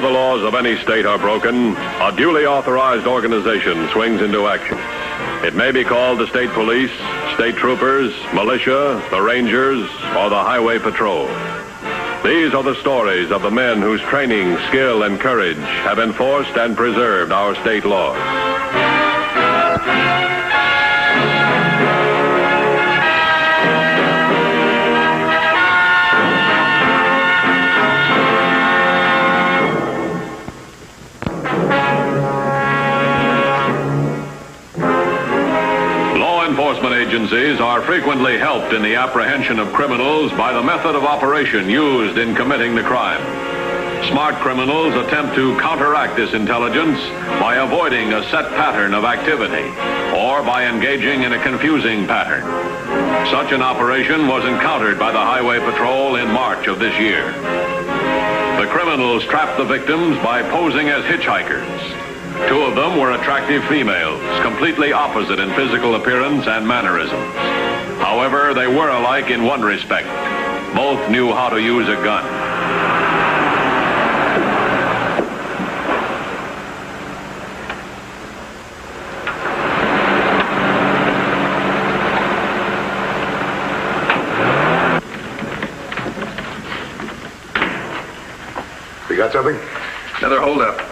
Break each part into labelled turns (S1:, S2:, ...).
S1: the laws of any state are broken, a duly authorized organization swings into action. It may be called the state police, state troopers, militia, the rangers, or the highway patrol. These are the stories of the men whose training, skill, and courage have enforced and preserved our state laws. Agencies are frequently helped in the apprehension of criminals by the method of operation used in committing the crime. Smart criminals attempt to counteract this intelligence by avoiding a set pattern of activity or by engaging in a confusing pattern. Such an operation was encountered by the Highway Patrol in March of this year. The criminals trapped the victims by posing as hitchhikers. Two of them were attractive females, completely opposite in physical appearance and mannerisms. However, they were alike in one respect. Both knew how to use a gun.
S2: You got something?
S3: Another holdup.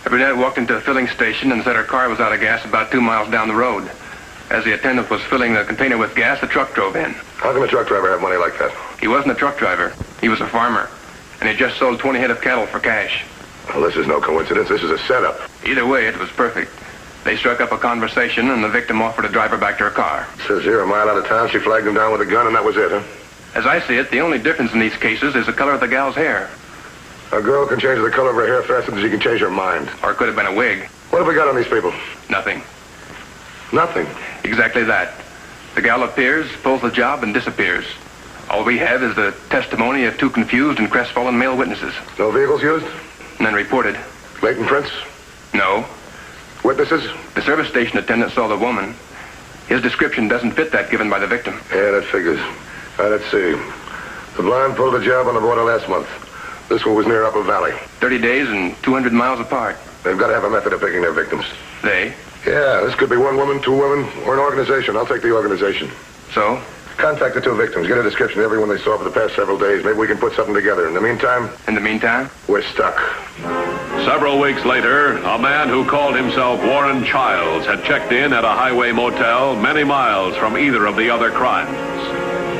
S3: A brunette walked into a filling station and said her car was out of gas about 2 miles down the road. As the attendant was filling the container with gas, the truck drove in.
S2: How can a truck driver have money like that?
S3: He wasn't a truck driver. He was a farmer. And he just sold 20 head of cattle for cash.
S2: Well, this is no coincidence. This is a setup.
S3: Either way, it was perfect. They struck up a conversation, and the victim offered to drive her back to her car.
S2: Says here, a mile out of town, she flagged him down with a gun, and that was it, huh?
S3: As I see it, the only difference in these cases is the color of the gal's hair.
S2: A girl can change the color of her hair faster than she can change her mind.
S3: Or it could have been a wig.
S2: What have we got on these people?
S3: Nothing.
S2: Nothing?
S3: Exactly that. The gal appears, pulls the job, and disappears. All we have is the testimony of two confused and crestfallen male witnesses.
S2: No vehicles used?
S3: None reported.
S2: Blatant prints?
S3: No.
S2: Witnesses?
S3: The service station attendant saw the woman. His description doesn't fit that given by the victim.
S2: Yeah, that figures. Let's see. The blonde pulled a job on the border last month. This one was near Upper Valley.
S3: 30 days and 200 miles apart.
S2: They've got to have a method of picking their victims.
S3: They?
S2: Yeah, this could be one woman, two women, or an organization. I'll take the organization.
S3: So?
S2: Contact the two victims. Get a description of everyone they saw for the past several days. Maybe we can put something together. In the meantime?
S3: In the meantime?
S2: We're stuck.
S1: Several weeks later, a man who called himself Warren Childs had checked in at a highway motel many miles from either of the other crimes.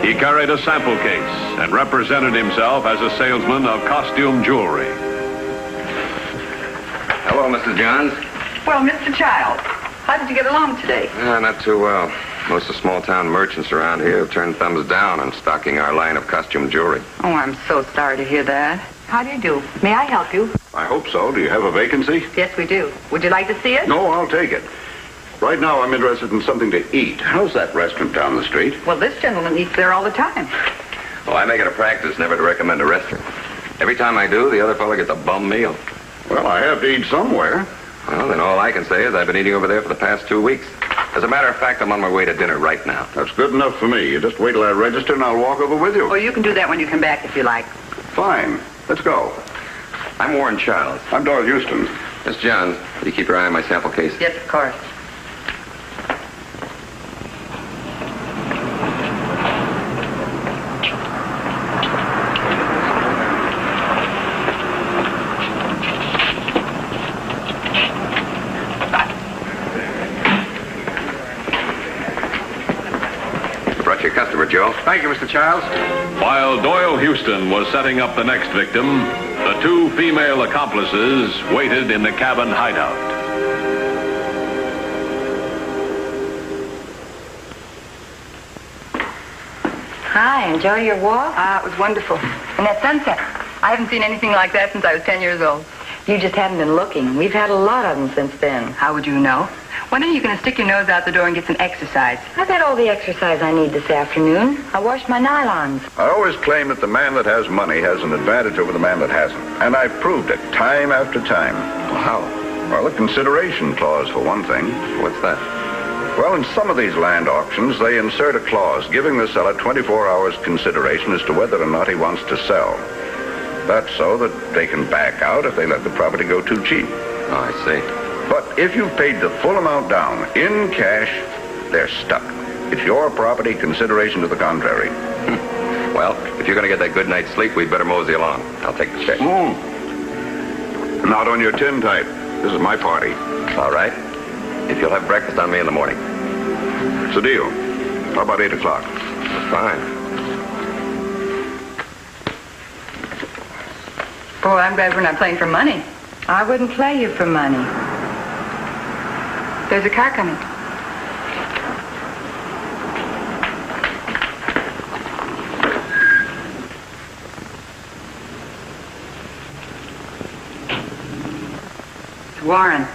S1: He carried a sample case and represented himself as a salesman of costume jewelry.
S4: Hello, Mrs. Johns.
S5: Well, Mr. Childs, how did you get along today?
S4: Not too well. Most of small-town merchants around here have turned thumbs down on stocking our line of costume jewelry.
S5: Oh, I'm so sorry to hear that. How do you do? May I help you?
S6: I hope so. Do you have a vacancy?
S5: Yes, we do. Would you like to see it?
S6: No, I'll take it. Right now, I'm interested in something to eat. How's that restaurant down the street?
S5: Well, this gentleman eats there all the time.
S4: Well, I make it a practice never to recommend a restaurant. Every time I do, the other fellow gets a bum meal.
S6: Well, I have to eat somewhere.
S4: Well, then all I can say is I've been eating over there for the past 2 weeks. As a matter of fact, I'm on my way to dinner right now.
S6: That's good enough for me. You just wait till I register and I'll walk over with you.
S5: Well, you can do that when you come back if you like.
S6: Fine. Let's go.
S4: I'm Warren Childs.
S6: I'm Doris Houston.
S4: Miss Johns, will you keep your eye on my sample case?
S5: Yes, of course.
S4: Customer, Joe.
S3: Thank you, Mr. Childs.
S1: While Doyle Houston was setting up the next victim, the two female accomplices waited in the cabin hideout.
S5: Hi, enjoy your walk? It was wonderful. And that sunset. I haven't seen anything like that since I was 10 years old. You just haven't been looking. We've had a lot of them since then. How would you know? When are you going to stick your nose out the door and get some exercise? I've had all the exercise I need this afternoon. I washed my nylons.
S6: I always claim that the man that has money has an advantage over the man that hasn't. And I've proved it time after time.
S4: Well, how?
S6: Well, the consideration clause, for one thing.
S4: What's that?
S6: Well, in some of these land auctions, they insert a clause giving the seller 24 hours consideration as to whether or not he wants to sell. That's so that they can back out if they let the property go too cheap.
S4: Oh, I see.
S6: But if you've paid the full amount down in cash, they're stuck. It's your property, consideration to the contrary.
S4: Well, if you're going to get that good night's sleep, we'd better mosey along. I'll take the check.
S6: Not on your tin type. This is my party.
S4: All right. If you'll have breakfast on me in the morning.
S6: It's a deal. How about 8 o'clock?
S4: Fine.
S5: Boy, I'm glad we're not playing for money. I wouldn't play you for money. There's a car coming. It's Warren.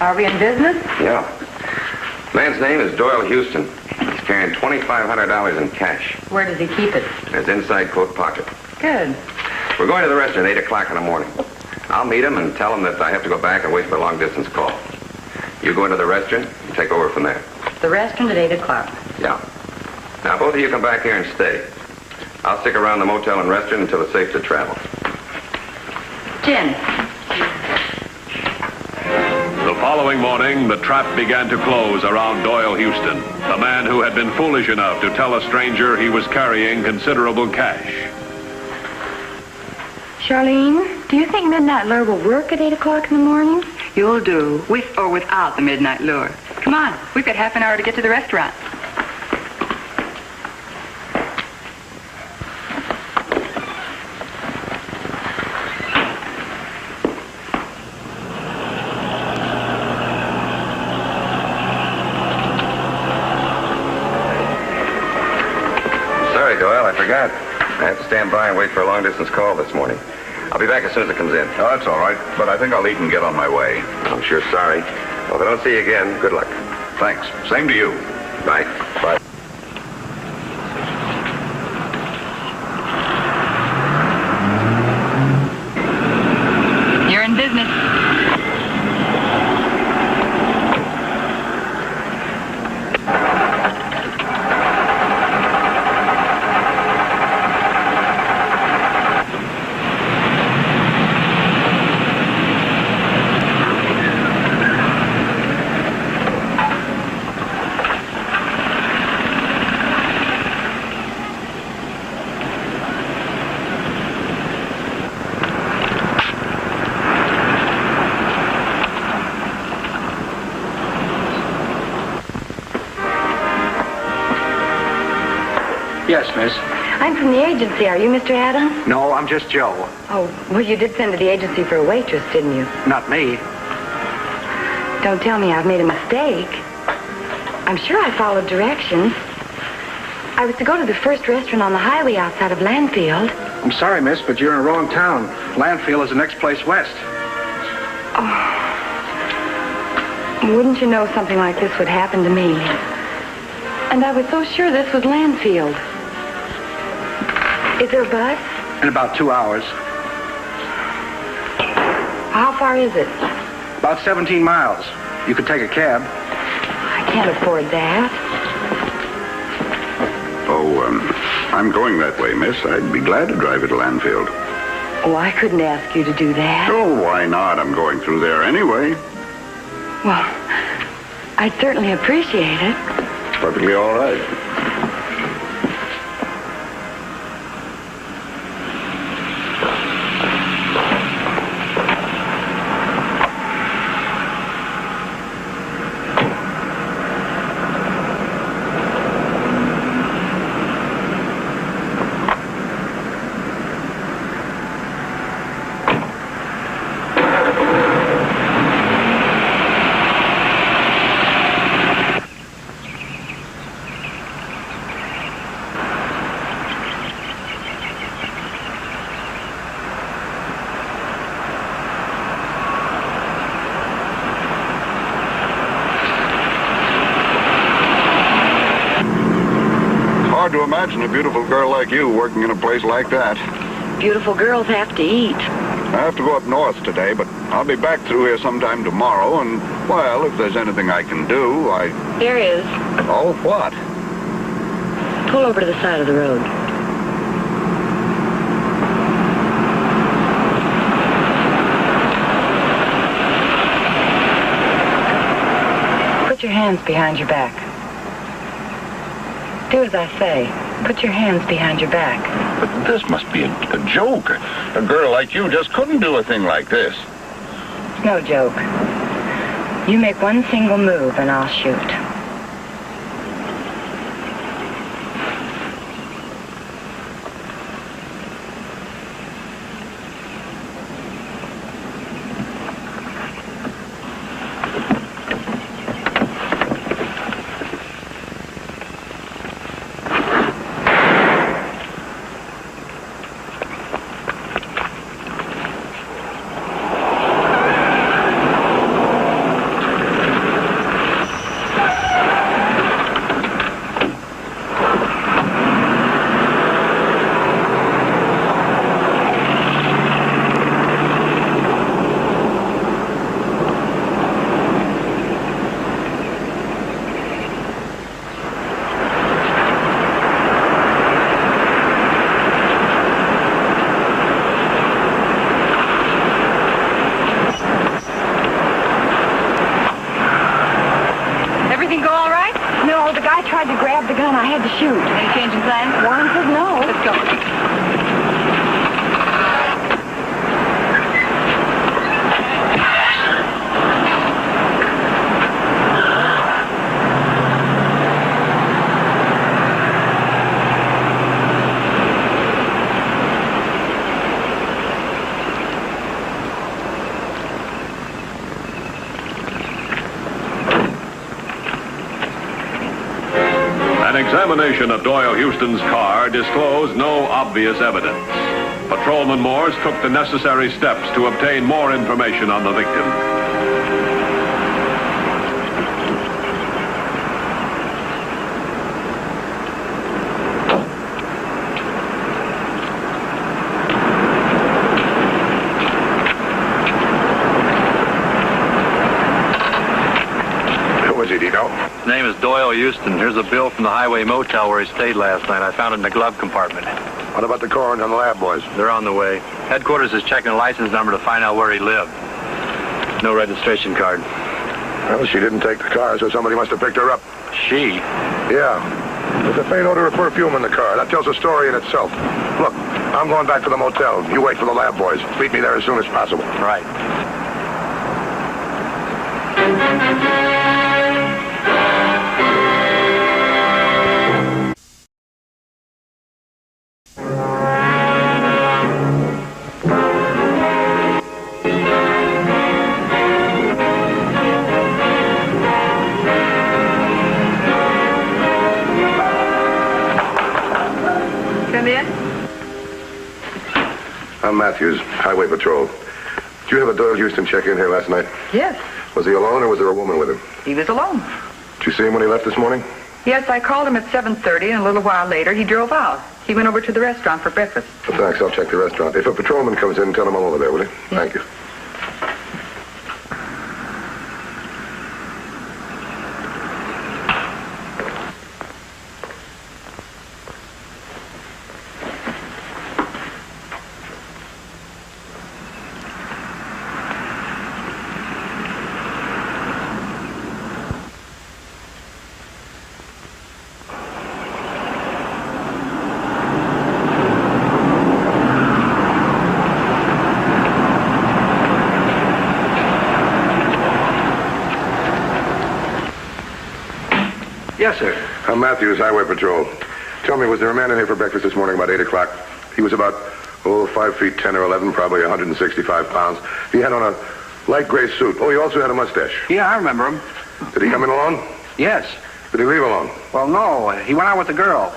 S5: Are we in business?
S4: Yeah. Man's name is Doyle Houston. He's carrying $2,500 in cash.
S5: Where does he keep it?
S4: In his inside coat pocket.
S5: Good.
S4: We're going to the restaurant at 8 o'clock in the morning. I'll meet him and tell him that I have to go back and wait for a long-distance call. You go into the restaurant and take over from there.
S5: The restaurant at 8 o'clock.
S4: Yeah. Now, both of you come back here and stay. I'll stick around the motel and restaurant until it's safe to travel.
S5: Gin.
S1: The following morning, the trap began to close around Doyle Houston, the man who had been foolish enough to tell a stranger he was carrying considerable cash.
S5: Charlene, do you think Midnight Lure will work at 8 o'clock in the morning? You'll do, with or without the Midnight Lure. Come on, we've got half an hour to get to the restaurant.
S4: Sorry, Doyle, I forgot. I have to stand by and wait for a long-distance call this morning. I'll be back as soon as it comes in.
S6: Oh, that's all right. But I think I'll eat and get on my way.
S4: I'm sure sorry. Well, if I don't see you again, good luck.
S6: Thanks. Same to you.
S4: Bye.
S6: Bye.
S5: You're in business.
S7: Yes, miss.
S5: I'm from the agency. Are you Mr. Adams?
S7: No, I'm just Joe.
S5: Oh, well, you did send to the agency for a waitress, didn't you?
S7: Not me.
S5: Don't tell me I've made a mistake. I'm sure I followed directions. I was to go to the first restaurant on the highway outside of Landfield.
S7: I'm sorry, miss, but you're in the wrong town. Landfill is the next place west.
S5: Oh. Wouldn't you know something like this would happen to me? And I was so sure this was Landfield. Is there a bus?
S7: In about 2 hours.
S5: How far is it?
S7: About 17 miles. You could take a cab.
S5: I can't afford that.
S6: I'm going that way, miss. I'd be glad to drive you to Landfield.
S5: Oh, I couldn't ask you to do that.
S6: Oh, why not? I'm going through there anyway.
S5: Well, I'd certainly appreciate it.
S6: Perfectly all right. Hard to imagine a beautiful girl like you working in a place like that.
S5: Beautiful girls have to eat.
S6: I have to go up north today, but I'll be back through here sometime tomorrow, and, well, if there's anything I can do,
S5: Here is.
S6: Oh, what?
S5: Pull over to the side of the road. Put your hands behind your back. Do as I say. Put your hands behind your back.
S6: But this must be a joke. A girl like you just couldn't do a thing like this.
S5: It's no joke. You make one single move and I'll shoot. Shoot. Any change in plans? Warren said no. Let's go.
S1: An examination of Doyle Houston's car disclosed no obvious evidence. Patrolman Morse took the necessary steps to obtain more information on the victim.
S8: His name is Doyle Houston. Here's a bill from the Highway Motel where he stayed last night. I found it in the glove compartment.
S2: What about the coroner and the lab boys?
S8: They're on the way. Headquarters is checking the license number to find out where he lived. No registration card.
S2: Well, she didn't take the car, so somebody must have picked her up.
S8: She?
S2: Yeah. There's a faint odor of perfume in the car. That tells a story in itself. Look, I'm going back to the motel. You wait for the lab boys. Meet me there as soon as possible.
S8: Right.
S2: I'm Matthews, Highway Patrol. Did you have a Doyle Houston check in here last night?
S5: Yes.
S2: Was he alone or was there a woman with him?
S5: He was alone.
S2: Did you see him when he left this morning?
S5: Yes, I called him at 7:30, and a little while later he drove out. He went over to the restaurant for breakfast.
S2: Well, thanks, I'll check the restaurant. If a patrolman comes in, tell him I'm over there, will you?
S5: Yes.
S2: Thank you.
S7: Yes, sir.
S2: I'm Matthews, Highway Patrol. Tell me, was there a man in here for breakfast this morning about 8 o'clock? He was about, 5 feet 10 or 11, probably 165 pounds. He had on a light gray suit. Oh, he also had a mustache.
S7: Yeah, I remember him.
S2: Did he come in alone?
S7: Yes.
S2: Did he leave alone?
S7: Well, no. He went out with the girl.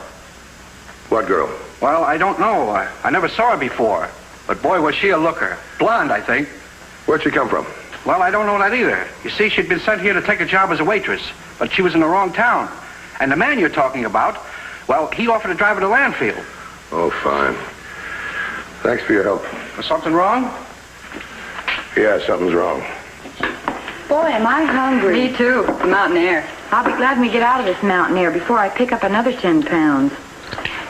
S2: What girl?
S7: Well, I don't know. I never saw her before. But boy, was she a looker. Blonde, I think.
S2: Where'd she come from?
S7: Well, I don't know that either. You see, she'd been sent here to take a job as a waitress, but she was in the wrong town. And the man you're talking about, well, he offered to drive her to Landfield.
S2: Oh, fine. Thanks for your help.
S7: Was something wrong?
S2: Yeah, something's wrong.
S5: Boy, am I hungry.
S9: Me too. The mountain air.
S5: I'll be glad when we get out of this mountain air before I pick up another 10 pounds.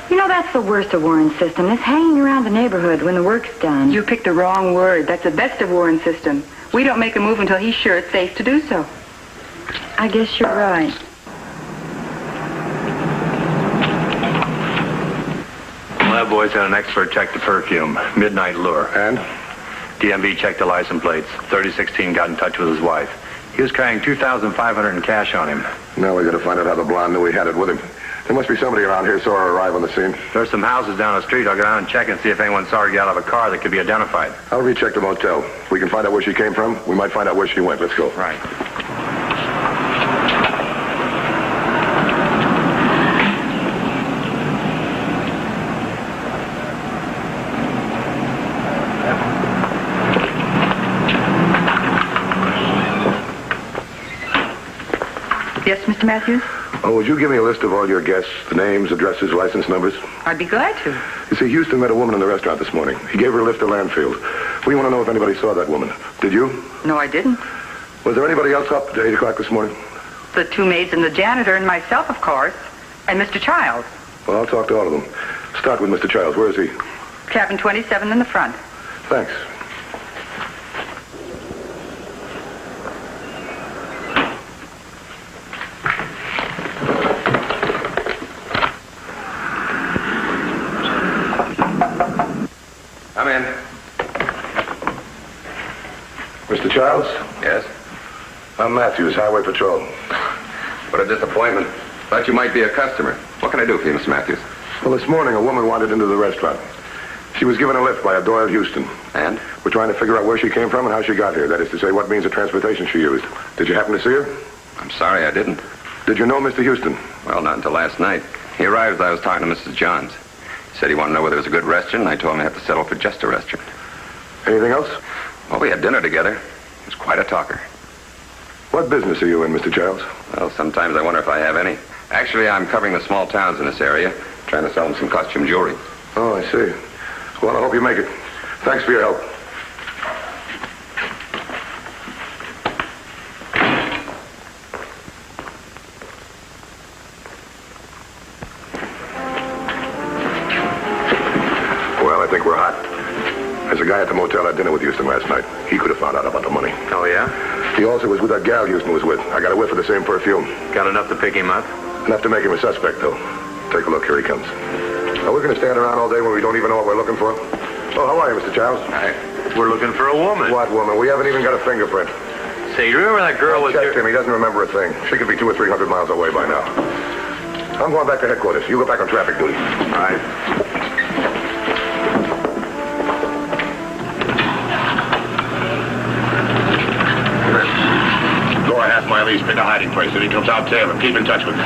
S5: You know, that's the worst of Warren's system, is hanging around the neighborhood when the work's done.
S9: You picked the wrong word. That's the best of Warren's system. We don't make a move until he's sure it's safe to do so.
S5: I guess you're right.
S8: Lab boys had an expert check the perfume. Midnight Lure.
S2: And?
S8: DMV checked the license plates. 3016 got in touch with his wife. He was carrying $2,500 in cash on him.
S2: Now we gotta find out how the blonde knew he had it with him. There must be somebody around here saw her arrive on the scene.
S8: There's some houses down the street. I'll go down and check and see if anyone saw her get out of a car that could be identified.
S2: I'll recheck the motel. If we can find out where she came from, we might find out where she went. Let's go.
S8: Right.
S9: Yes, Mr. Matthews?
S2: Oh, would you give me a list of all your guests, the names, addresses, license numbers?
S9: I'd be glad to.
S2: You see, Houston met a woman in the restaurant this morning. He gave her a lift to Landfield. We want to know if anybody saw that woman. Did you?
S9: No, I didn't.
S2: Was there anybody else up at 8 o'clock this morning?
S9: The two maids and the janitor and myself, of course. And Mr. Childs.
S2: Well, I'll talk to all of them. Start with Mr. Childs. Where is he?
S9: Cabin 27 in the front.
S2: Thanks.
S4: Come in.
S2: Mr. Childs?
S4: Yes?
S2: I'm Matthews, Highway Patrol.
S4: What a disappointment. Thought you might be a customer. What can I do for you, Miss Matthews?
S2: Well, this morning a woman wandered into the restaurant. She was given a lift by a Doyle Houston.
S4: And?
S2: We're trying to figure out where she came from and how she got here. That is to say, what means of transportation she used. Did you happen to see her?
S4: I'm sorry I didn't.
S2: Did you know Mr. Houston?
S4: Well, not until last night. He arrived as I was talking to Mrs. Johns. He said he wanted to know whether it was a good restaurant, and I told him I had to settle for just a restaurant.
S2: Anything else?
S4: Well, we had dinner together. He was quite a talker.
S2: What business are you in, Mr. Childs?
S4: Well, sometimes I wonder if I have any. Actually, I'm covering the small towns in this area, trying to sell them some costume jewelry.
S2: Oh, I see. Well, I hope you make it. Thanks for your help. Well, I think we're hot. There's a guy at the motel I had dinner with Houston last night. He could have found out about the money.
S8: Oh, yeah?
S2: He also was with that gal Houston was with. I got a whiff of the same perfume.
S8: Got enough to pick him up?
S2: Enough to make him a suspect, though. Take a look. Here he comes. Are we going to stand around all day when we don't even know what we're looking for? Oh, how are you, Mr. Childs?
S4: Hi.
S8: We're looking for a woman.
S2: What woman? We haven't even got a fingerprint.
S8: Say, you remember that girl was
S2: Checked
S8: here?
S2: him. He doesn't remember a thing. She could be 200 or 300 miles away by now. I'm going back to headquarters. You go back on traffic duty.
S8: All right.
S10: Go a half mile east, pick a hiding place. If he comes out, tail him. Keep in touch with me.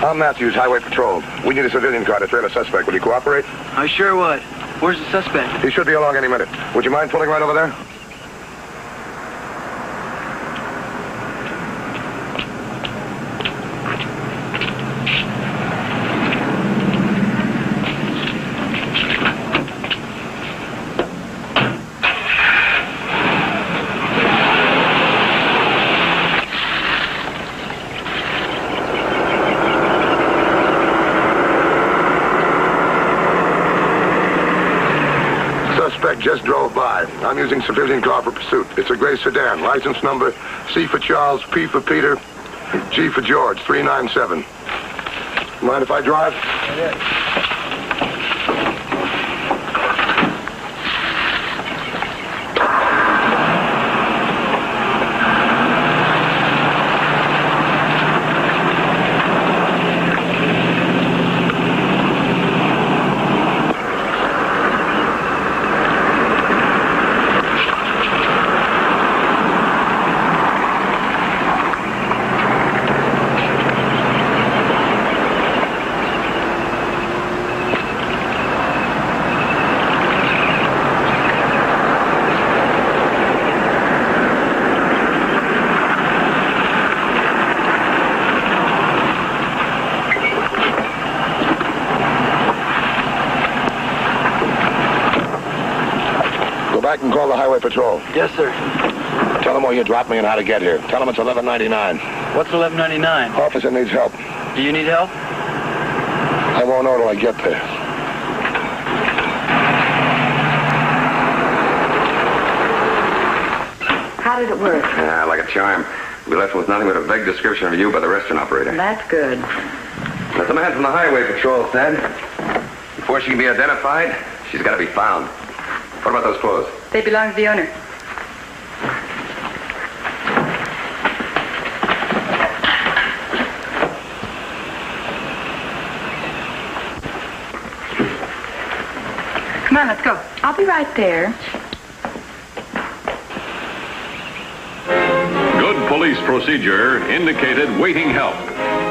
S2: I'm Matthews, Highway Patrol. We need a civilian car to trail a suspect. Will you cooperate?
S11: I sure would. Where's the suspect?
S2: He should be along any minute. Would you mind pulling right over there? Suspect just drove by. I'm using civilian car for pursuit. It's a gray sedan. License number C for Charles, P for Peter, G for George, 397. Mind if I drive? back and call the highway patrol.
S11: Yes, sir.
S2: Tell them where you dropped me and how to get here. Tell them it's 1199.
S11: What's 1199?
S2: Officer needs help.
S11: Do you need help?
S2: I won't know till I get there.
S5: How did it work?
S4: Yeah, like a charm. We left with nothing but a vague description of you by the restaurant operator.
S5: That's good.
S4: As the man from the highway patrol said, before she can be identified, she's got to be found. What about those clothes?
S5: They belong to the owner. Come on, let's go.
S9: I'll be right there.
S1: Good police procedure indicated waiting help,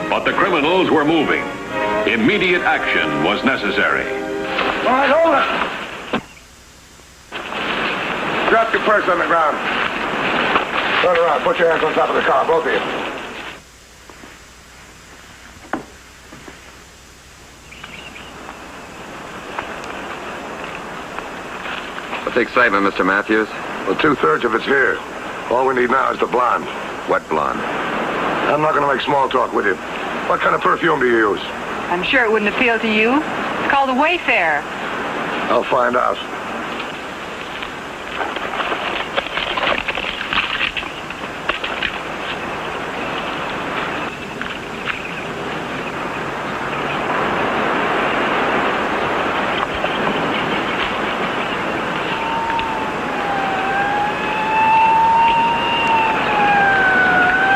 S1: but the criminals were moving. Immediate action was necessary.
S2: All right, hold it. Drop your purse on the ground. Turn around. Put your hands on top of the car, both of you.
S4: What's the excitement, Mr. Matthews?
S2: Well, 2/3 of it's here. All we need now is the blonde.
S4: What blonde?
S2: I'm not going to make small talk with you. What kind of perfume do you use?
S9: I'm sure it wouldn't appeal to you. It's called a Wayfarer.
S2: I'll find out.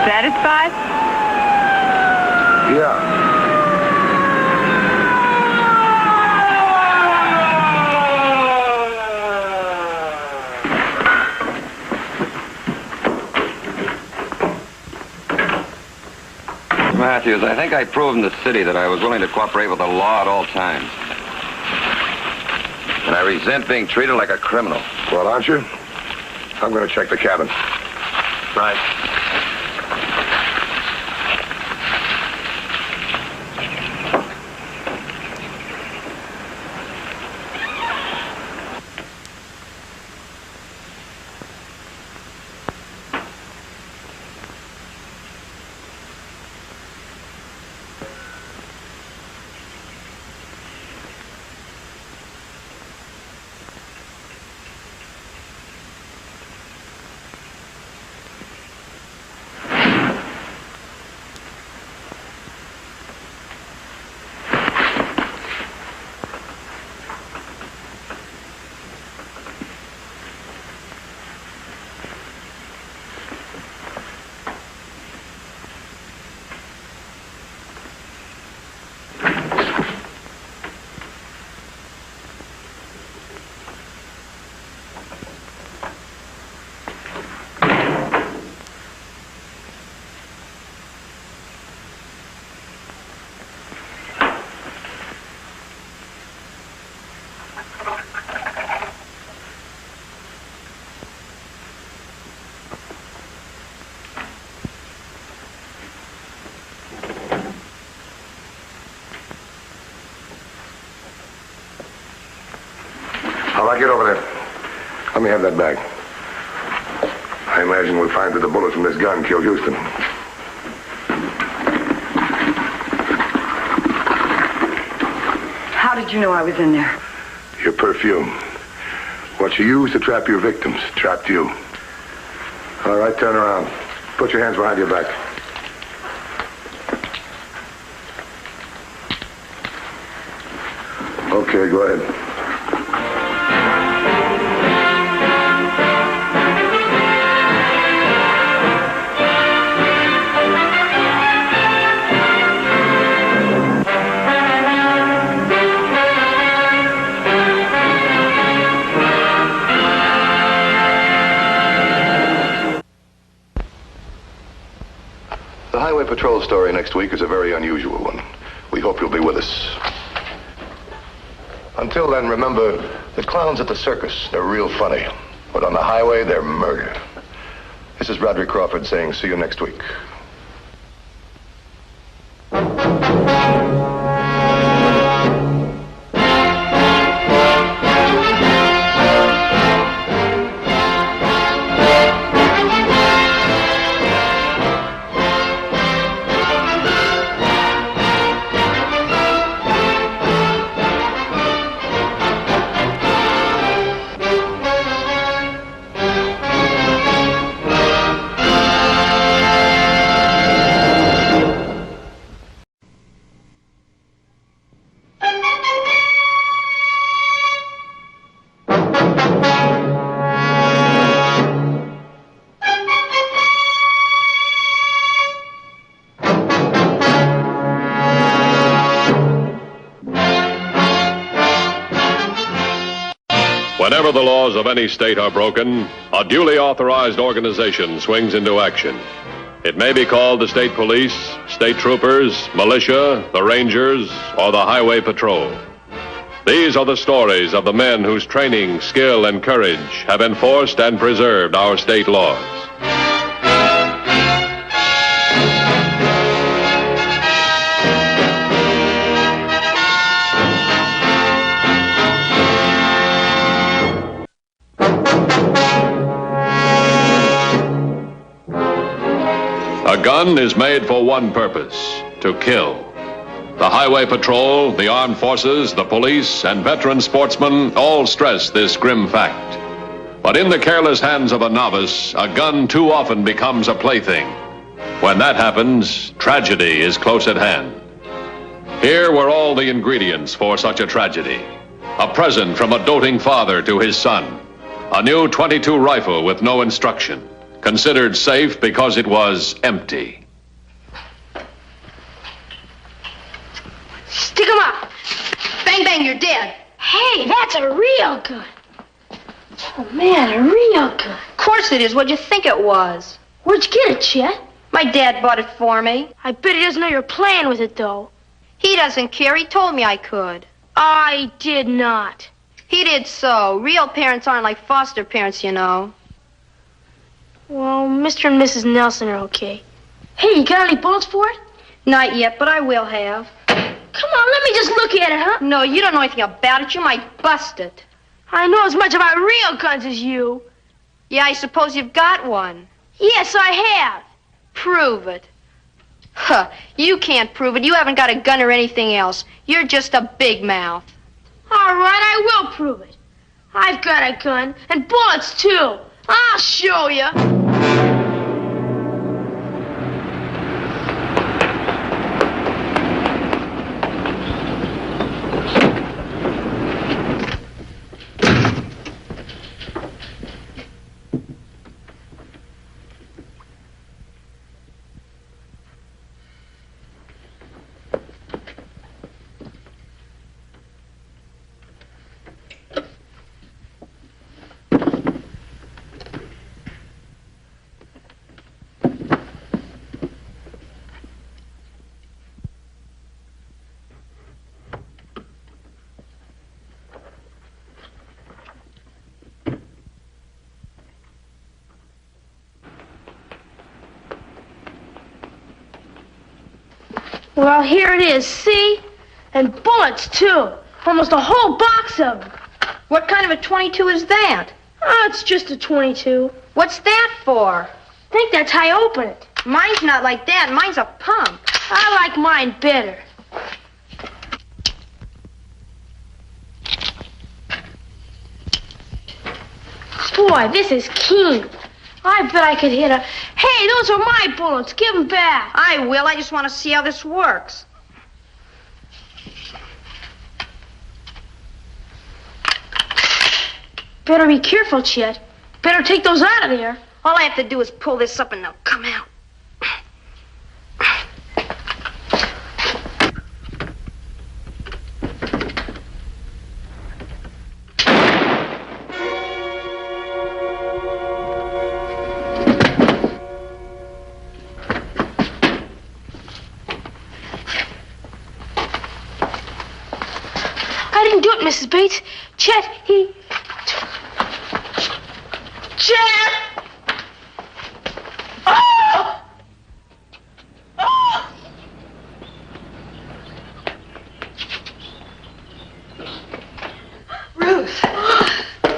S9: Satisfied?
S2: Yeah.
S4: Matthews, I think I proved in the city that I was willing to cooperate with the law at all times. And I resent being treated like a criminal.
S2: Well, aren't you? I'm going to check the cabin.
S4: Right.
S2: All right, get over there. Let me have that bag. I imagine we'll find that the bullet from this gun killed Houston.
S5: How did you know I was in there?
S2: Your perfume. What you use to trap your victims trapped you. All right, turn around. Put your hands behind your back. Okay, go ahead. The Highway Patrol story next week is a very unusual one. We hope you'll be with us. Until then, remember, the clowns at the circus, they're real funny. But on the highway, they're murder. This is Roderick Crawford saying see you next week.
S1: the laws of any state are broken, a duly authorized organization swings into action. It may be called the state police, state troopers, militia, the rangers, or the highway patrol. These are the stories of the men whose training, skill, and courage have enforced and preserved our state laws. A gun is made for one purpose: to kill. The Highway Patrol, the Armed Forces, the police, and veteran sportsmen all stress this grim fact. But in the careless hands of a novice, a gun too often becomes a plaything. When that happens, tragedy is close at hand. Here were all the ingredients for such a tragedy. A present from a doting father to his son. A new .22 rifle with no instruction. Considered safe because it was empty.
S12: Stick 'em up. Bang, bang, you're dead.
S13: Hey, that's a real gun. Oh, man, a real gun.
S12: Of course it is. What'd you think it was?
S13: Where'd you get it, Chet?
S12: My dad bought it for me.
S13: I bet he doesn't know you're playing with it, though.
S12: He doesn't care. He told me I could.
S13: I did not.
S12: He did so. Real parents aren't like foster parents, you know.
S13: Well, Mr. and Mrs. Nelson are okay. Hey, you got any bullets for it?
S12: Not yet, but I will have.
S13: Come on, let me just look at it, huh?
S12: No, you don't know anything about it. You might bust it.
S13: I know as much about real guns as you.
S12: Yeah, I suppose you've got one.
S13: Yes, I have.
S12: Prove it. Huh, you can't prove it. You haven't got a gun or anything else. You're just a big mouth.
S13: All right, I will prove it. I've got a gun, and bullets, too. I'll show you. Well, here it is, see? And bullets, too. Almost a whole box of them.
S12: What kind of a .22 is that?
S13: Oh, it's just a .22.
S12: What's that for?
S13: I think that's how you open it.
S12: Mine's not like that. Mine's a pump.
S13: I like mine better. Boy, this is keen. I bet I could hit a... Hey, those are my bullets. Give them back.
S12: I will. I just want to see how this works.
S13: Better be careful, Chet. Better take those out of there.
S12: All I have to do is pull this up and they'll come out.
S13: I didn't do it, Mrs. Bates. Chet, he... Chet! Oh! Oh!
S14: Ruth,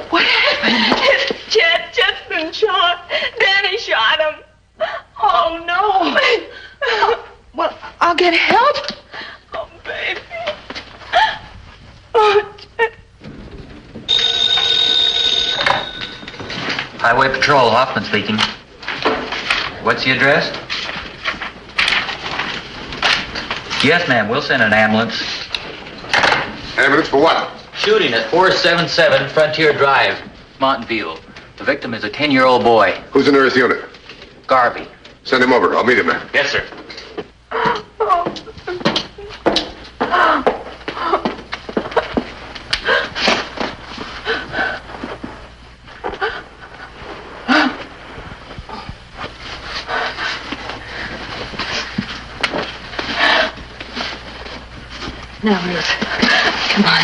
S14: what happened?
S15: Chet's been shot. Danny shot him. Oh, no.
S14: Well, I'll get help.
S15: Oh, baby. Oh, Chet.
S16: Highway Patrol, Hoffman speaking. What's the address? Yes, ma'am, we'll send an ambulance.
S2: Ambulance for what?
S16: Shooting at 477 Frontier Drive, Mountain View. The victim is a 10-year-old boy.
S2: Who's the nearest unit?
S16: Garvey.
S2: Send him over. I'll meet him there.
S16: Yes, sir.
S14: Now, Ruth, come on.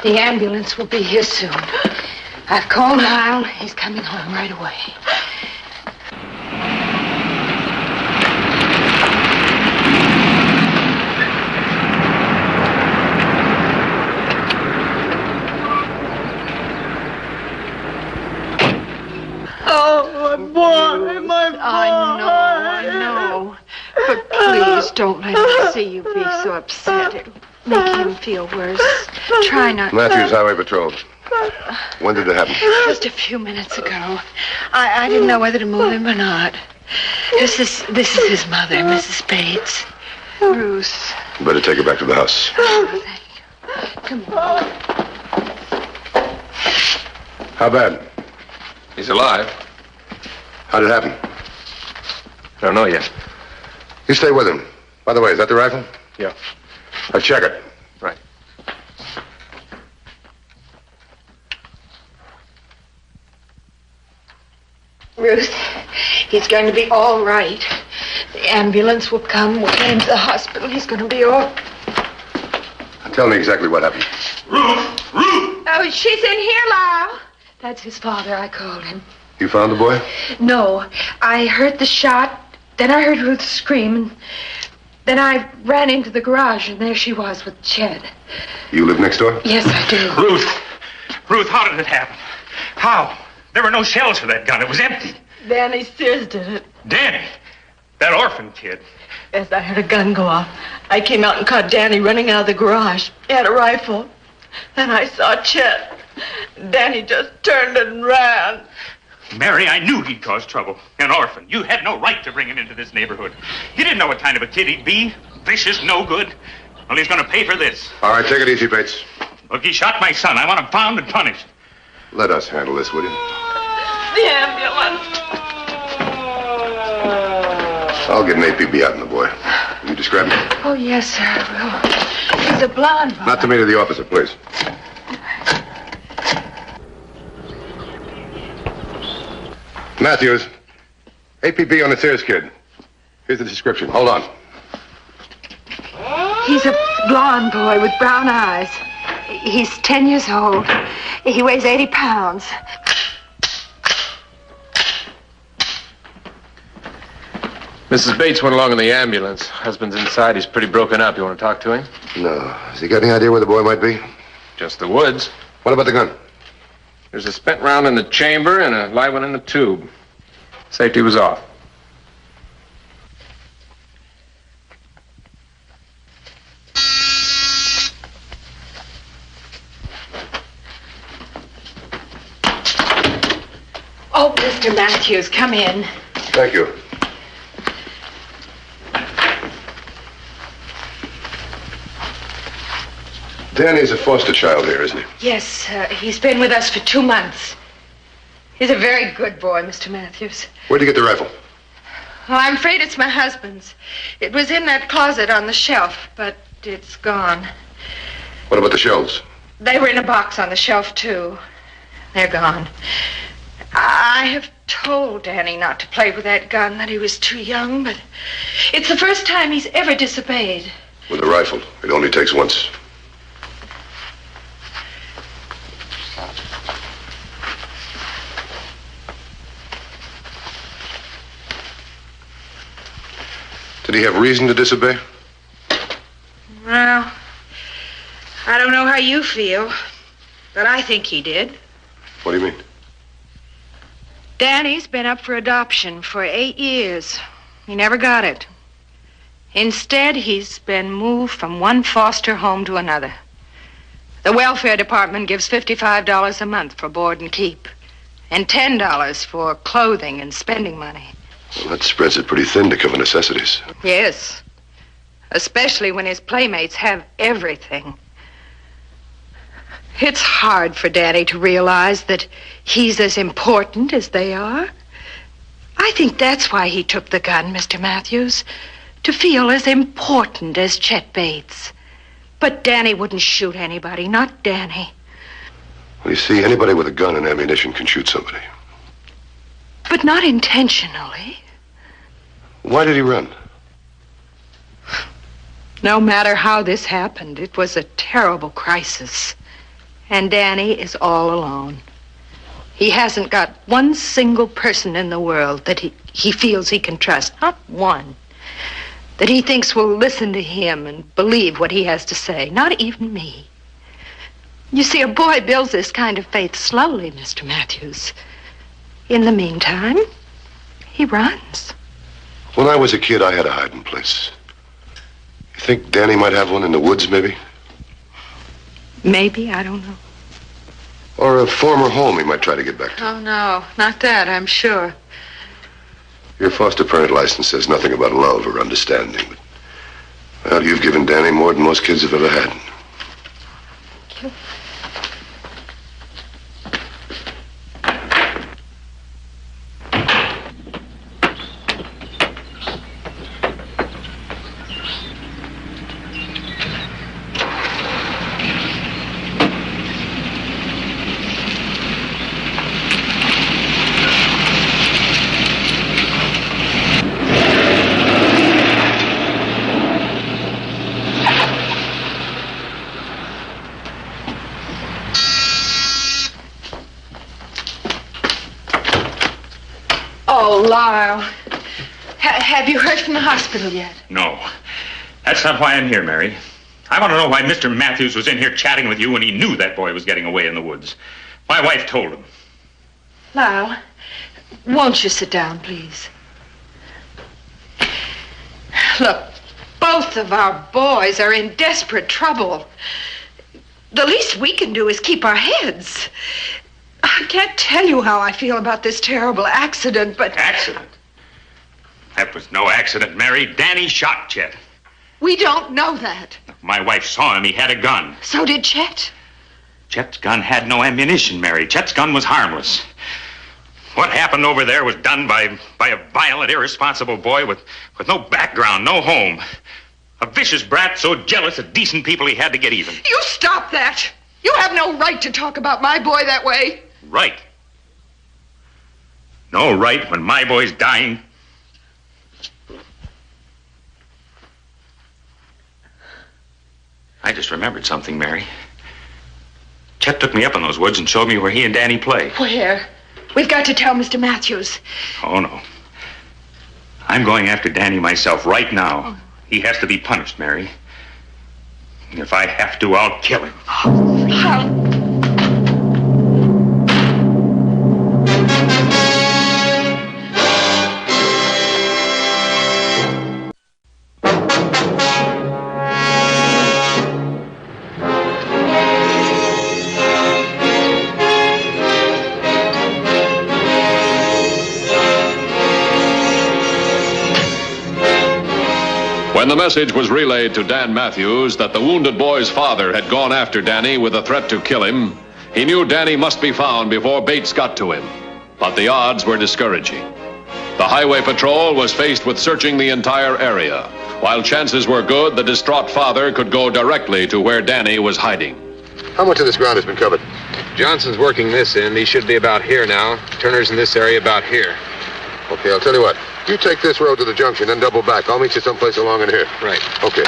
S14: The ambulance will be here soon. I've called Lyle. He's coming home right away.
S15: Oh, my boy, my boy.
S14: I know. But please don't let him see you be so upset. It'll make him feel worse. Try not to.
S2: Matthews Highway Patrol. When did it happen?
S14: Just a few minutes ago. I didn't know whether to move him or not. This is his mother, Mrs. Bates. Ruth.
S2: You better take her back to the house.
S14: Oh, thank you. Come on.
S2: How bad?
S3: He's alive.
S2: How did it happen?
S3: I don't know yet.
S2: You stay with him. By the way, is that the rifle?
S3: Yeah.
S2: I'll check it.
S3: Right.
S14: Ruth, he's going to be all right. The ambulance will come. We'll get him to the hospital. He's going to be all...
S2: Tell me exactly what happened.
S14: Ruth! Oh, she's in here, Lyle. That's his father. I called him.
S2: You found the boy?
S14: No. I heard the shot. Then I heard Ruth scream. And then I ran into the garage, and there she was with Chet.
S2: You live next door?
S14: Yes, I do.
S10: Ruth, how did it happen? How? There were no shells for that gun. It was empty.
S15: Danny Sears did it.
S10: Danny, that orphan kid.
S15: As I heard a gun go off, I came out and caught Danny running out of the garage. He had a rifle. Then I saw Chet. Danny just turned and ran.
S10: Mary, I knew he'd cause trouble. An orphan. You had no right to bring him into this neighborhood. You didn't know what kind of a kid he'd be. Vicious, no good. Well, he's going to pay for this.
S2: All right, take it easy, Bates.
S10: Look, he shot my son. I want him found and punished.
S2: Let us handle this, will you?
S15: The ambulance.
S2: I'll get an APB out on the boy. Will you describe him?
S14: Oh, yes, sir, I will. He's a blonde boy.
S2: Not to me, to the officer, please. Matthews. APB on the Sears kid. Here's the description. Hold on.
S14: He's a blonde boy with brown eyes. He's 10 years old. He weighs 80 pounds.
S3: Mrs. Bates went along in the ambulance. Husband's inside. He's pretty broken up. You want to talk to him?
S2: No. Has he got any idea where the boy might be?
S3: Just the woods.
S2: What about the gun?
S3: There's a spent round in the chamber and a live one in the tube. Safety was off.
S14: Oh, Mr. Matthews, come in.
S2: Thank you. Danny's a foster child here, isn't he?
S14: Yes, he's been with us for 2 months. He's a very good boy, Mr. Matthews.
S2: Where'd you get the rifle?
S14: Well, I'm afraid it's my husband's. It was in that closet on the shelf, but it's gone.
S2: What about the shells?
S14: They were in a box on the shelf, too. They're gone. I have told Danny not to play with that gun, that he was too young, but it's the first time he's ever disobeyed.
S2: With a rifle, it only takes once. Did he have reason to disobey?
S14: Well, I don't know how you feel, but I think he did.
S2: What do you mean?
S14: Danny's been up for adoption for 8 years. He never got it. Instead, he's been moved from one foster home to another. The welfare department gives $55 a month for board and keep, and $10 for clothing and spending money.
S2: Well, that spreads it pretty thin to cover necessities.
S14: Yes, especially when his playmates have everything. It's hard for Danny to realize that he's as important as they are. I think that's why he took the gun, Mr. Matthews, to feel as important as Chet Bates. But Danny wouldn't shoot anybody, not Danny.
S2: Well, you see, anybody with a gun and ammunition can shoot somebody.
S14: But not intentionally.
S2: Why did he run?
S14: No matter how this happened, it was a terrible crisis. And Danny is all alone. He hasn't got one single person in the world that he feels he can trust. Not one. That he thinks will listen to him and believe what he has to say. Not even me. You see, a boy builds this kind of faith slowly, Mr. Matthews. In the meantime, he runs.
S2: When I was a kid, I had a hiding place. You think Danny might have one in the woods, maybe?
S14: Maybe, I don't know.
S2: Or a former home he might try to get back to.
S14: Oh, no, not that, I'm sure.
S2: Your foster parent license says nothing about love or understanding, but, well, you've given Danny more than most kids have ever had.
S14: Oh, Lyle. Have you heard from the hospital yet?
S10: No. That's not why I'm here, Mary. I want to know why Mr. Matthews was in here chatting with you when he knew that boy was getting away in the woods. My wife told him.
S14: Lyle, won't you sit down, please? Look, both of our boys are in desperate trouble. The least we can do is keep our heads. I can't tell you how I feel about this terrible accident, but...
S10: Accident? That was no accident, Mary. Danny shot Chet.
S14: We don't know that.
S10: My wife saw him. He had a gun.
S14: So did Chet.
S10: Chet's gun had no ammunition, Mary. Chet's gun was harmless. What happened over there was done by a violent, irresponsible boy with no background, no home. A vicious brat so jealous of decent people he had to get even.
S14: You stop that. You have no right to talk about my boy that way.
S10: Right. No right when my boy's dying. I just remembered something, Mary. Chet took me up in those woods and showed me where he and Danny play.
S14: Where? We've got to tell Mr. Matthews.
S10: Oh, no. I'm going after Danny myself right now. He has to be punished, Mary. And if I have to, I'll kill him.
S1: When the message was relayed to Dan Matthews that the wounded boy's father had gone after Danny with a threat to kill him, he knew Danny must be found before Bates got to him. But the odds were discouraging. The highway patrol was faced with searching the entire area, while chances were good the distraught father could go directly to where Danny was hiding.
S2: How much of this ground has been covered?
S17: Johnson's working this end. He should be about here now. Turner's in this area about here.
S2: Okay, I'll tell you what. You take this road to the junction, then double back. I'll meet you someplace along in here.
S17: Right.
S2: Okay.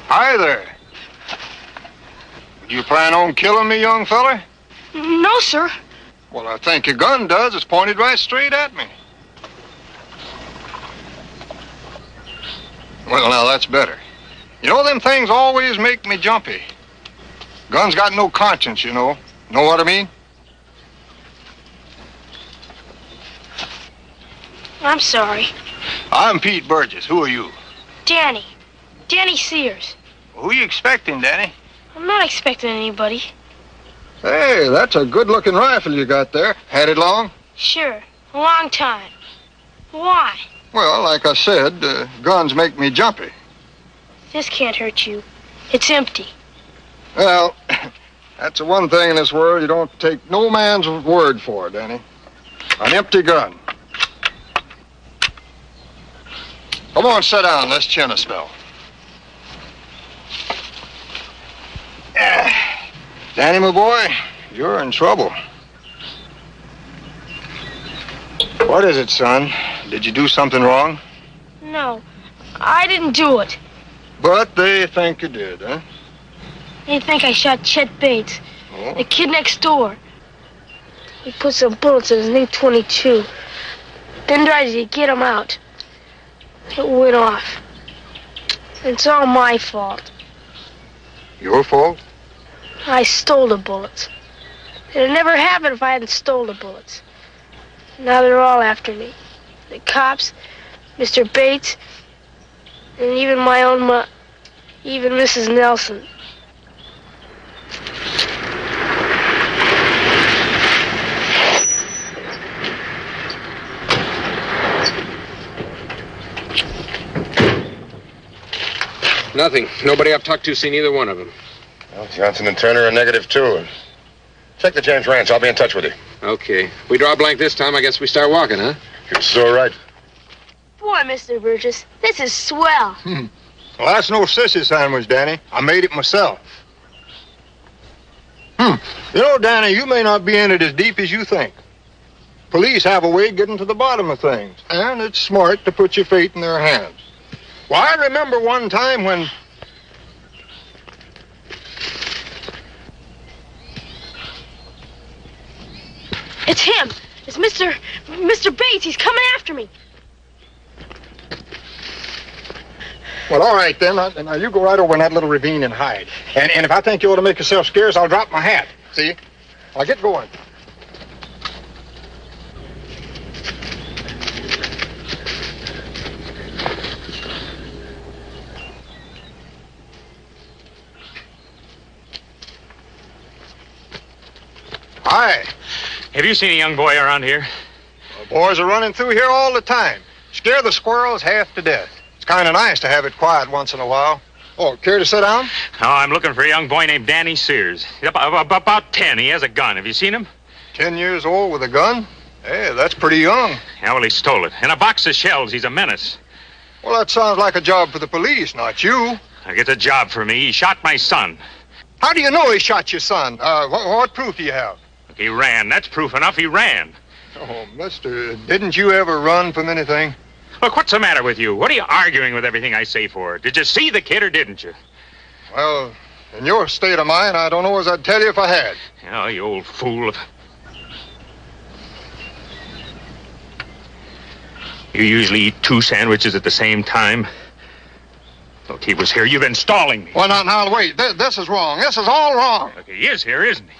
S18: Hi there. You plan on killing me, young fella?
S13: No, sir.
S18: Well, I think your gun does. It's pointed right straight at me. Well, now, that's better. You know, them things always make me jumpy. Gun's got no conscience, you know. Know what I mean?
S13: I'm sorry.
S18: I'm Pete Burgess. Who are you?
S13: Danny. Danny Sears.
S18: Who you expecting, Danny?
S13: I'm not expecting anybody.
S18: Hey, that's a good-looking rifle you got there. Had it long?
S13: Sure, a long time. Why?
S18: Well, like I said, guns make me jumpy.
S13: This can't hurt you. It's empty.
S18: Well, that's the one thing in this world you don't take no man's word for, Danny. An empty gun. Come on, sit down. Let's chin a spell. Danny, my boy, you're in trouble. What is it, son? Did you do something wrong?
S13: No, I didn't do it.
S18: But they think you did, huh?
S13: They think I shot Chet Bates,
S18: Oh.
S13: the kid next door. He put some bullets in his new .22. Then tried to get him out. It went off. It's all my fault.
S18: Your fault?
S13: I stole the bullets. It'd never happen if I hadn't stole the bullets. Now they're all after me. The cops, Mr. Bates, and even my own even Mrs. Nelson.
S17: Nothing. Nobody I've talked to seen either one of them.
S2: Well, Johnson and Turner are negative, too. Check the James Ranch. I'll be in touch with you.
S17: Okay. If we draw a blank this time, I guess we start walking, huh?
S2: You're so right.
S13: Boy, Mr. Burgess, this is swell.
S18: Well, that's no sissy sandwich, Danny. I made it myself. You know, Danny, you may not be in it as deep as you think. Police have a way of getting to the bottom of things, and it's smart to put your fate in their hands. Well, I remember one time when...
S13: It's him. It's Mr. Bates. He's coming after me.
S18: Well, all right, then. Now, you go right over in that little ravine and hide. And if I think you ought to make yourself scarce, I'll drop my hat. See? I'll get going. Hi.
S10: Have you seen a young boy around here?
S18: The boys are running through here all the time. Scare the squirrels half to death. It's kind of nice to have it quiet once in a while. Oh, care to sit down?
S10: Oh, I'm looking for a young boy named Danny Sears. He's about 10. He has a gun. Have you seen him?
S18: 10 years old with a gun? Hey, that's pretty young.
S10: Yeah, well, he stole it. And a box of shells. He's a menace.
S18: Well, that sounds like a job for the police, not you.
S10: It's a job for me. He shot my son.
S18: How do you know he shot your son? What proof do you have?
S10: Look, he ran. That's proof enough. He ran.
S18: Oh, mister, didn't you ever run from anything?
S10: Look, what's the matter with you? What are you arguing with everything I say for? Did you see the kid or didn't you?
S18: Well, in your state of mind, I don't know as I'd tell you if I had.
S10: Oh, you old fool. You usually eat 2 sandwiches at the same time. Look, he was here. You've been stalling me.
S18: Well, now, wait. This is wrong. This is all wrong.
S10: Look, he is here, isn't he?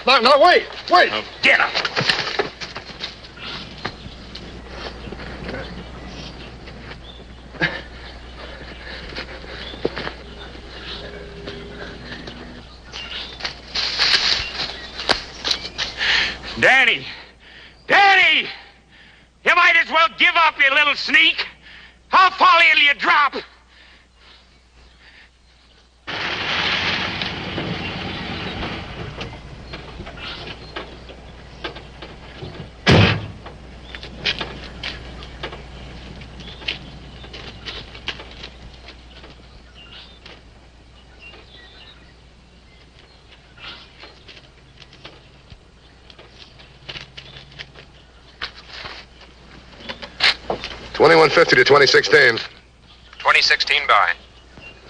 S18: No, wait.
S10: Oh, get up. Danny! Danny! You might as well give up, you little sneak. How far will you drop?
S2: $21.50 to 2016.
S17: 2016 by.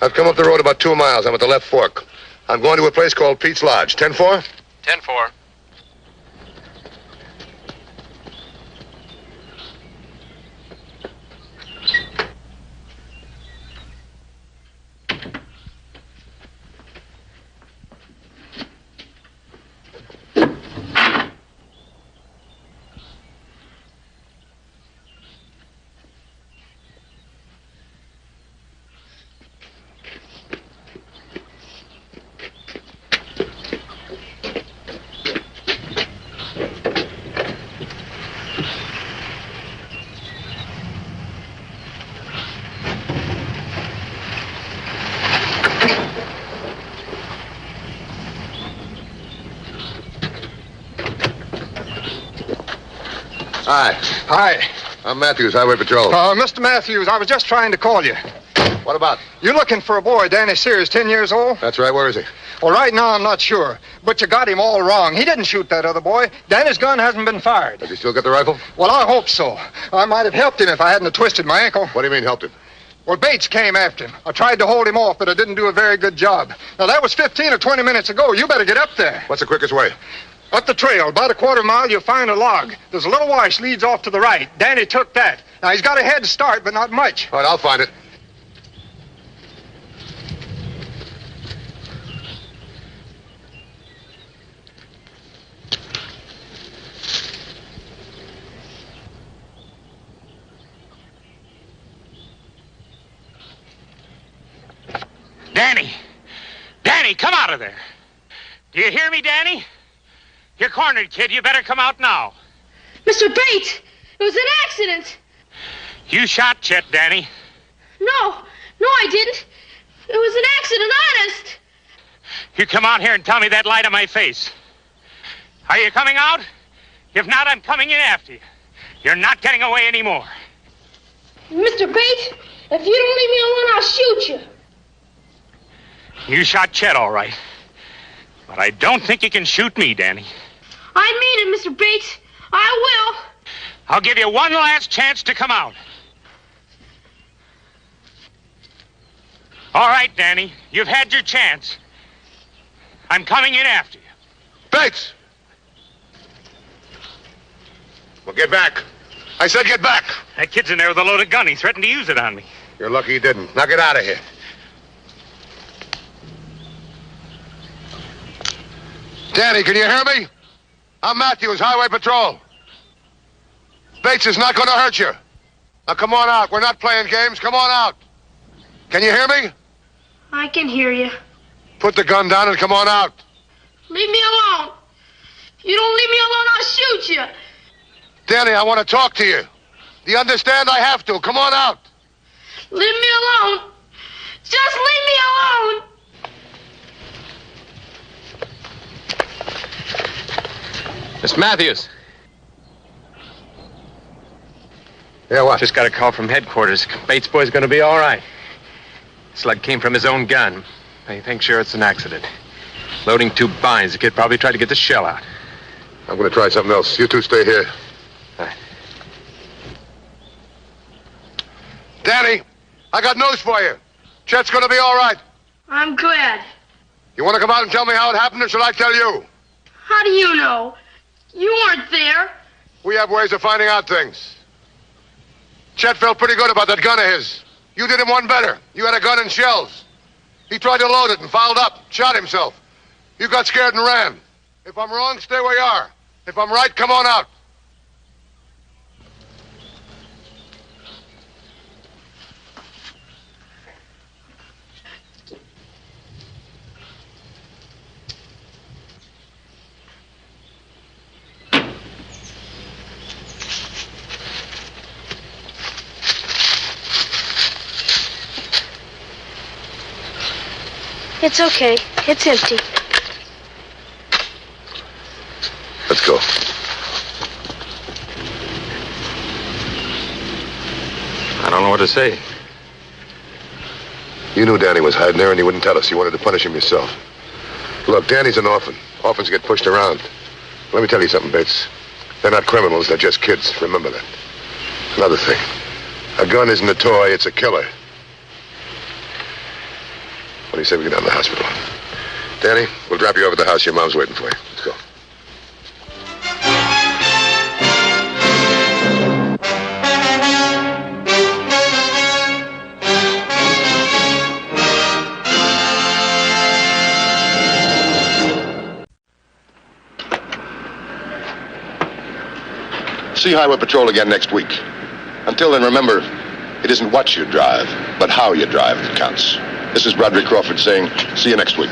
S2: I've come up the road about 2 miles. I'm at the left fork. I'm going to a place called Pete's Lodge. 10-4?
S17: 10-4.
S2: Hi.
S18: Hi.
S2: I'm Matthews, Highway Patrol.
S18: Mr. Matthews, I was just trying to call you.
S2: What about?
S18: You're looking for a boy, Danny Sears, 10 years old?
S2: That's right. Where is he?
S18: Well, right now I'm not sure. But you got him all wrong. He didn't shoot that other boy. Danny's gun hasn't been fired.
S2: Does he still get the rifle?
S18: Well, I hope so. I might have helped him if I hadn't have twisted my ankle.
S2: What do you mean helped him?
S18: Well, Bates came after him. I tried to hold him off, but I didn't do a very good job. Now, that was 15 or 20 minutes ago. You better get up there.
S2: What's the quickest way?
S18: Up the trail, about a quarter mile, you'll find a log. There's a little wash leads off to the right. Danny took that. Now, he's got a head start, but not much.
S2: All right, I'll find it.
S10: Danny! Danny, come out of there! Do you hear me, Danny? You're cornered, kid. You better come out now.
S13: Mr. Bates, it was an accident.
S10: You shot Chet, Danny.
S13: No, I didn't. It was an accident, honest.
S10: You come out here and tell me that lie to my face. Are you coming out? If not, I'm coming in after you. You're not getting away anymore.
S13: Mr. Bates, if you don't leave me alone, I'll shoot you.
S10: You shot Chet, all right. But I don't think you can shoot me, Danny.
S13: I mean it, Mr. Bates. I will.
S10: I'll give you one last chance to come out. All right, Danny. You've had your chance. I'm coming in after you.
S2: Bates! Well, get back. I said get back.
S10: That kid's in there with a loaded gun. He threatened to use it on me.
S2: You're lucky he didn't. Now get out of here. Danny, can you hear me? I'm Matthews, Highway Patrol. Bates is not going to hurt you. Now come on out. We're not playing games. Come on out. Can you hear me?
S13: I can hear you.
S2: Put the gun down and come on out.
S13: Leave me alone. If you don't leave me alone, I'll shoot you.
S2: Danny, I want to talk to you. Do you understand? I have to. Come on out.
S13: Leave me alone. Just leave me alone.
S17: Miss Matthews.
S2: Yeah, what?
S17: Just got a call from headquarters. Bates boy's gonna be all right. Slug came from his own gun. They think sure it's an accident. Loading 2 binds. The kid probably tried to get the shell out.
S2: I'm going to try something else. You two stay here.
S17: All right.
S2: Danny, I got news for you. Chet's going to be all right.
S13: I'm glad.
S2: You want to come out and tell me how it happened, or should I tell you?
S13: How do you know? You weren't there.
S2: We have ways of finding out things. Chet felt pretty good about that gun of his. You did him one better. You had a gun and shells. He tried to load it and fouled up, shot himself. You got scared and ran. If I'm wrong, stay where you are. If I'm right, come on out.
S13: It's okay. It's empty.
S2: Let's go.
S10: I don't know what to say.
S2: You knew Danny was hiding there and you wouldn't tell us. You wanted to punish him yourself. Look, Danny's an orphan. Orphans get pushed around. Let me tell you something, Bates. They're not criminals. They're just kids. Remember that. Another thing. A gun isn't a toy. It's a killer. What do you say we get down to the hospital? Danny, we'll drop you over at the house. Your mom's waiting for you. Let's go. See Highway Patrol again next week. Until then, remember, it isn't what you drive, but how you drive that counts. This is Broderick Crawford saying, see you next week.